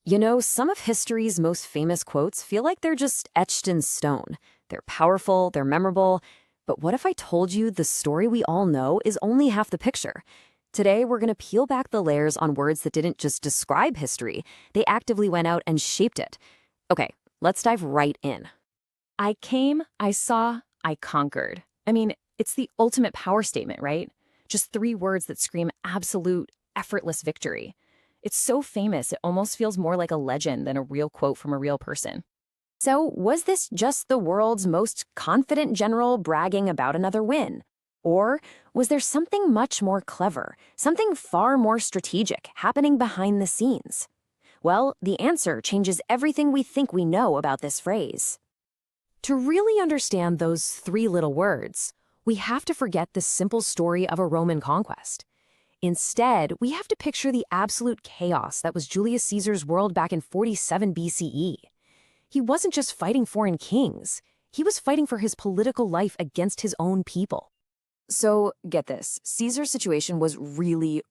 You know, some of history's most famous quotes feel like they're just etched in stone. They're powerful, they're memorable, but what if I told you the story we all know is only half the picture? Today, we're going to peel back the layers on words that didn't just describe history, they actively went out and shaped it. Okay, let's dive right in. I came, I saw, I conquered. I mean, it's the ultimate power statement, right? Just three words that scream absolute, effortless victory. It's so famous, it almost feels more like a legend than a real quote from a real person. So, was this just the world's most confident general bragging about another win? Or was there something much more clever, something far more strategic happening behind the scenes? Well, the answer changes everything we think we know about this phrase. To really understand those three little words, we have to forget the simple story of a Roman conquest. Instead, we have to picture the absolute chaos that was Julius Caesar's world back in 47 BCE. He wasn't just fighting foreign kings, he was fighting for his political life against his own people. So, get this, Caesar's situation was really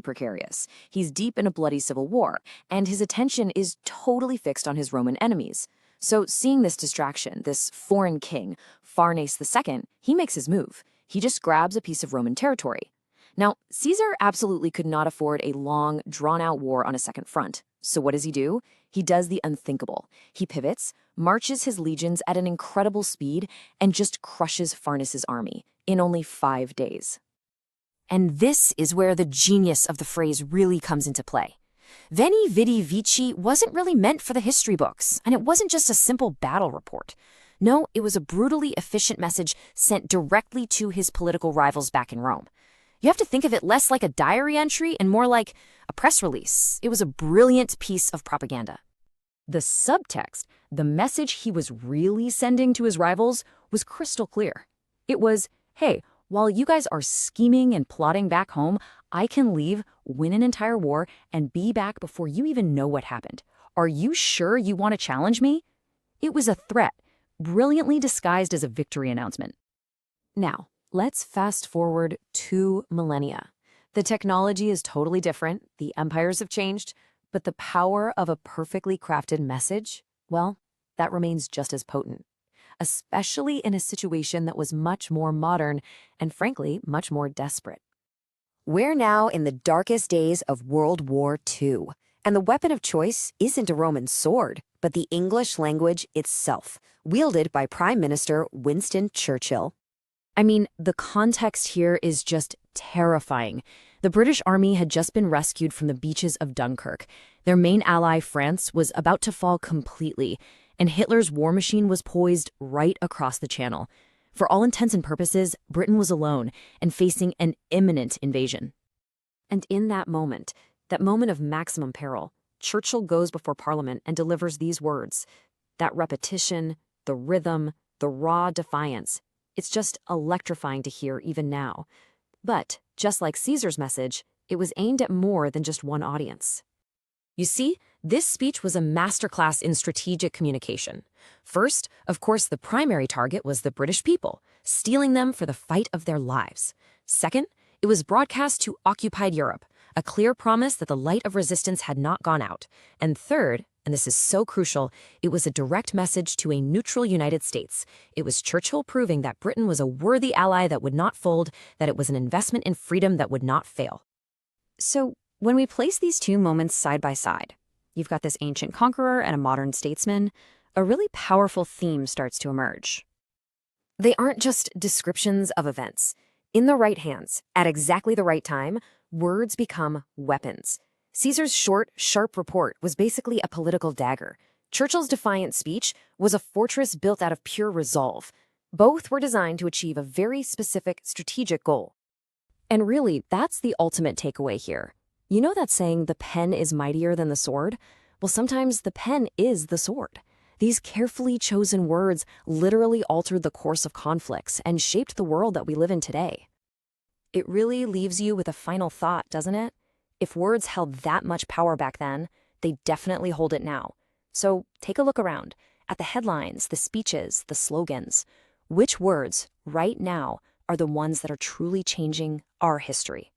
precarious. He's deep in a bloody civil war, and his attention is totally fixed on his Roman enemies. So, seeing this distraction, this foreign king, Pharnace II, he makes his move. He just grabs a piece of Roman territory. Now, Caesar absolutely could not afford a long, drawn-out war on a second front. So what does he do? He does the unthinkable. He pivots, marches his legions at an incredible speed, and just crushes Pharnace's army in only 5 days. And this is where the genius of the phrase really comes into play. Veni Vidi Vici wasn't really meant for the history books, and it wasn't just a simple battle report. No, it was a brutally efficient message sent directly to his political rivals back in Rome. You have to think of it less like a diary entry and more like a press release. It was a brilliant piece of propaganda. The subtext, the message he was really sending to his rivals, was crystal clear. It was, hey, while you guys are scheming and plotting back home, I can leave, win an entire war, and be back before you even know what happened. Are you sure you want to challenge me? It was a threat, brilliantly disguised as a victory announcement. Now, let's fast forward 2 millennia. The technology is totally different, the empires have changed, but the power of a perfectly crafted message, well, that remains just as potent, especially in a situation that was much more modern and, frankly, much more desperate. We're now in the darkest days of World War II, and the weapon of choice isn't a Roman sword, but the English language itself, wielded by Prime Minister Winston Churchill. I mean, the context here is just terrifying. The British Army had just been rescued from the beaches of Dunkirk. Their main ally, France, was about to fall completely, and Hitler's war machine was poised right across the Channel. For all intents and purposes, Britain was alone and facing an imminent invasion. And in that moment of maximum peril, Churchill goes before Parliament and delivers these words. That repetition, the rhythm, the raw defiance, it's just electrifying to hear even now. But, just like Caesar's message, it was aimed at more than just one audience. You see, this speech was a masterclass in strategic communication. First, of course, the primary target was the British people, steeling them for the fight of their lives. Second, it was broadcast to occupied Europe, a clear promise that the light of resistance had not gone out. And third, and this is so crucial, it was a direct message to a neutral United States. It was Churchill proving that Britain was a worthy ally that would not fold, that it was an investment in freedom that would not fail. So, when we place these two moments side by side, you've got this ancient conqueror and a modern statesman, a really powerful theme starts to emerge. They aren't just descriptions of events. In the right hands, at exactly the right time, words become weapons. Caesar's short, sharp report was basically a political dagger. Churchill's defiant speech was a fortress built out of pure resolve. Both were designed to achieve a very specific strategic goal. And really, that's the ultimate takeaway here. You know that saying, the pen is mightier than the sword? Well, sometimes the pen is the sword. These carefully chosen words literally altered the course of conflicts and shaped the world that we live in today. It really leaves you with a final thought, doesn't it? If words held that much power back then, they definitely hold it now. So take a look around at the headlines, the speeches, the slogans. Which words, right now, are the ones that are truly changing our history?